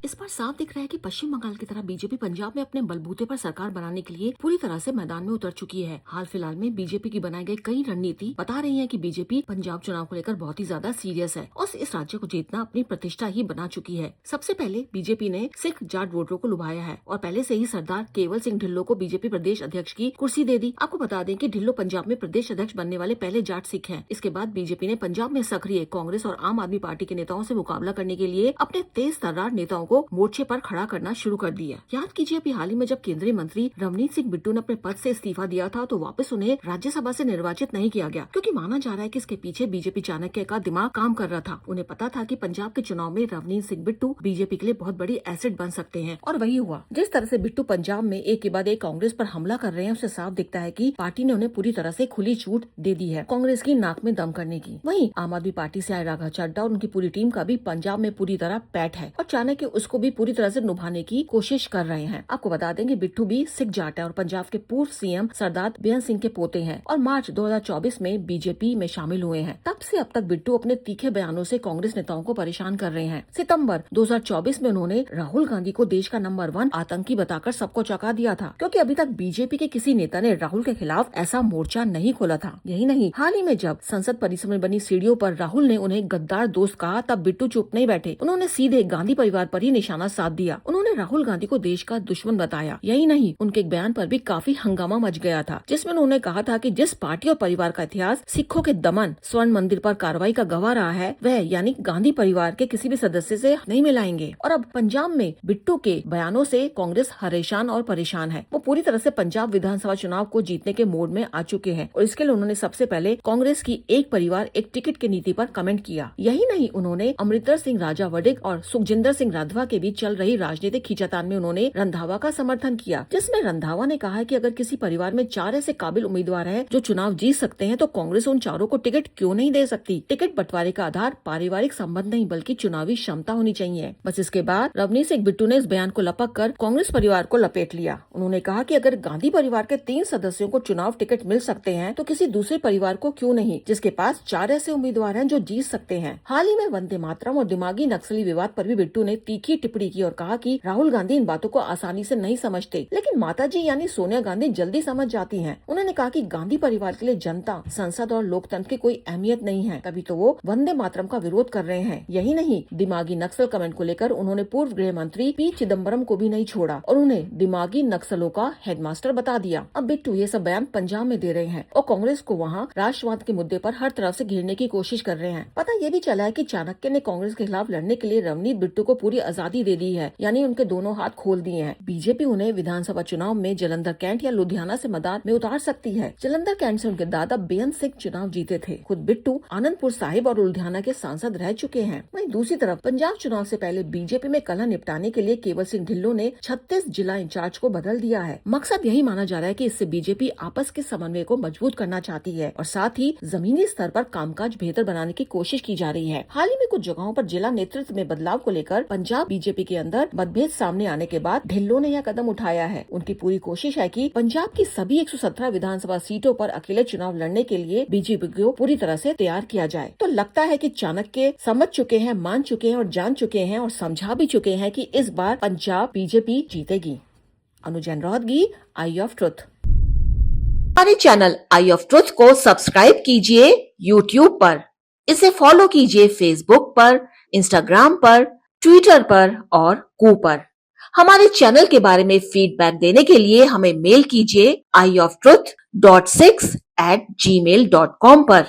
इस बार साफ दिख रहा है कि पश्चिम बंगाल की तरह बीजेपी पंजाब में अपने बलबूते पर सरकार बनाने के लिए पूरी तरह से मैदान में उतर चुकी है। हाल फिलहाल में बीजेपी की बनाई गई कई रणनीति बता रही है कि बीजेपी पंजाब चुनाव को लेकर बहुत ही ज्यादा सीरियस है और इस राज्य को जीतना अपनी प्रतिष्ठा ही बना चुकी है। सबसे पहले बीजेपी ने सिख जाट वोटरों को लुभाया है और पहले से ही सरदार केवल सिंह ढिल्लों को बीजेपी प्रदेश अध्यक्ष की कुर्सी दे दी। आपको बता दें कि ढिल्लों पंजाब में प्रदेश अध्यक्ष बनने वाले पहले जाट सिख हैं। इसके बाद बीजेपी ने पंजाब में सक्रिय कांग्रेस और आम आदमी पार्टी के नेताओं से मुकाबला करने के लिए अपने तेज तर्रार नेताओं को मोर्चे पर खड़ा करना शुरू कर दिया। याद कीजिए अभी हाल ही में जब केंद्रीय मंत्री रवनीत सिंह बिट्टू ने अपने पद से इस्तीफा दिया था तो वापस उन्हें राज्यसभा से निर्वाचित नहीं किया गया, क्योंकि माना जा रहा है कि इसके पीछे बीजेपी चाणक्य का दिमाग काम कर रहा था। उन्हें पता था कि पंजाब के चुनाव में रवनीत सिंह बिट्टू बीजेपी के लिए बहुत बड़ी एसेट बन सकते हैं और वही हुआ। जिस तरह से बिट्टू पंजाब में एक के बाद एक कांग्रेस पर हमला कर रहे हैं उससे साफ दिखता है कि पार्टी ने उन्हें पूरी तरह से खुली छूट दे दी है कांग्रेस की नाक में दम करने की। वहीं आम आदमी पार्टी से आए राघव चड्ढा और उनकी पूरी टीम का भी पंजाब में पूरी तरह पैठ है और चाणक्य उसको भी पूरी तरह से निभाने की कोशिश कर रहे हैं। आपको बता दें कि बिट्टू भी सिख जाट है और पंजाब के पूर्व सीएम सरदार बेअंत सिंह के पोते हैं और मार्च 2024 में बीजेपी में शामिल हुए हैं। तब से अब तक बिट्टू अपने तीखे बयानों से कांग्रेस नेताओं को परेशान कर रहे हैं। सितंबर 2024 में उन्होंने राहुल गांधी को देश का नंबर 1 आतंकी बताकर सबको चौंका दिया था, क्योंकि अभी तक बीजेपी के किसी नेता ने राहुल के खिलाफ ऐसा मोर्चा नहीं खोला था। यही नहीं, हाल ही में जब संसद परिसर में बनी सीढ़ियों पर राहुल ने उन्हें गद्दार दोस्त कहा तब बिट्टू चुप नहीं बैठे। उन्होंने सीधे गांधी परिवार पर ही निशाना साध दिया। उन्होंने राहुल गांधी को देश का दुश्मन बताया। यही नहीं, उनके एक बयान पर भी काफी हंगामा मच गया था, जिसमें उन्होंने कहा था कि जिस पार्टी और परिवार का इतिहास सिखों के दमन स्वर्ण मंदिर पर कार्रवाई का गवाह रहा है वह यानी गांधी परिवार के किसी भी सदस्य से नहीं मिलाएंगे। और अब पंजाब में बिट्टू के बयानों से कांग्रेस परेशान और परेशान है। वो पूरी तरह से पंजाब विधानसभा चुनाव को जीतने के मोड में आ चुके हैं और इसके लिए उन्होंने सबसे पहले कांग्रेस की एक परिवार एक टिकट की नीति पर कमेंट किया। यही नहीं, उन्होंने अमरिंदर सिंह राजा वड़िग और सुखजिंदर सिंह राधवा के बीच चल रही राजनीतिक खींचातान में उन्होंने रंधावा का समर्थन किया, जिसमें रंधावा ने कहा कि अगर किसी परिवार में 4 ऐसे काबिल उम्मीदवार हैं जो चुनाव जीत सकते हैं तो कांग्रेस उन चारों को टिकट क्यों नहीं दे सकती। टिकट बंटवारे का आधार पारिवारिक संबंध नहीं बल्कि चुनावी क्षमता होनी चाहिए। बस इसके बाद रवनीत सिंह बिट्टू ने इस बयान को लपक कर कांग्रेस परिवार को लपेट लिया। उन्होंने कहा कि अगर गांधी परिवार के 3 सदस्यों को चुनाव टिकट मिल सकते हैं तो किसी दूसरे परिवार को क्यों नहीं, जिसके पास 4 ऐसे उम्मीदवार हैं जो जीत सकते हैं। हाल ही में वंदे मातरम और दिमागी नक्सली विवाद पर भी बिट्टू ने तीखी टिप्पणी की और कहा कि राहुल गांधी इन बातों को आसानी से नहीं समझते, लेकिन माताजी यानी सोनिया गांधी जल्दी समझ जाती हैं। उन्होंने कहा कि गांधी परिवार के लिए जनता, संसद और लोकतंत्र की कोई अहमियत नहीं है, तभी तो वो वंदे मातरम का विरोध कर रहे हैं। यही नहीं, दिमागी नक्सल कमेंट को लेकर उन्होंने पूर्व गृह मंत्री पी चिदम्बरम को भी नहीं छोड़ा और उन्हें दिमागी नक्सलों का हेडमास्टर बता दिया। अब बिट्टू ये सब बयान पंजाब में दे रहे हैं और कांग्रेस को वहाँ राष्ट्रवाद के मुद्दे पर हर तरफ से घेरने की कोशिश कर रहे हैं। पता ये भी चला है कि चाणक्य ने कांग्रेस के खिलाफ लड़ने के लिए रवनीत बिट्टू को पूरी आजादी दे दी है, यानी उनके दोनों हाथ खोल दिए हैं। बीजेपी उन्हें विधानसभा चुनाव में जलंधर कैंट या लुधियाना से मैदान में उतार सकती है। जलंधर कैंट से उनके दादा बेअंत सिंह चुनाव जीते थे। खुद बिट्टू आनंदपुर साहिब और लुधियाना के सांसद रह चुके हैं। वहीं दूसरी तरफ पंजाब चुनाव से पहले बीजेपी में कलह निपटाने के लिए केवल सिंह ढिल्लों ने 36 जिला इंचार्ज को बदल दिया है। मकसद यही माना जा रहा है कि इससे बीजेपी आपस के समन्वय को मजबूत करना चाहती है और साथ ही जमीनी स्तर पर कामकाज बेहतर बनाने की कोशिश की जा रही है। हाल ही में कुछ जगहों पर जिला नेतृत्व में बदलाव को लेकर पंजाब बीजेपी के अंदर मतभेद सामने आने के बाद ढिल्लों ने यह कदम उठाया है। उनकी पूरी कोशिश है कि पंजाब की सभी 117 विधानसभा सीटों पर अकेले चुनाव लड़ने के लिए बीजेपी को पूरी तरह से तैयार किया जाए। तो लगता है कि चाणक्य समझ चुके हैं, मान चुके हैं और जान चुके हैं और समझा भी चुके हैं कि इस बार पंजाब बीजेपी जीतेगी। अनुजैन रोहतगी, आई ऑफ ट्रुथ। हमारे चैनल आई ऑफ ट्रुथ को सब्सक्राइब कीजिए YouTube पर, इसे फॉलो कीजिए Facebook पर, Instagram पर, Twitter पर और कू पर। हमारे चैनल के बारे में फीडबैक देने के लिए हमें मेल कीजिए ioftruth.6@gmail.com पर।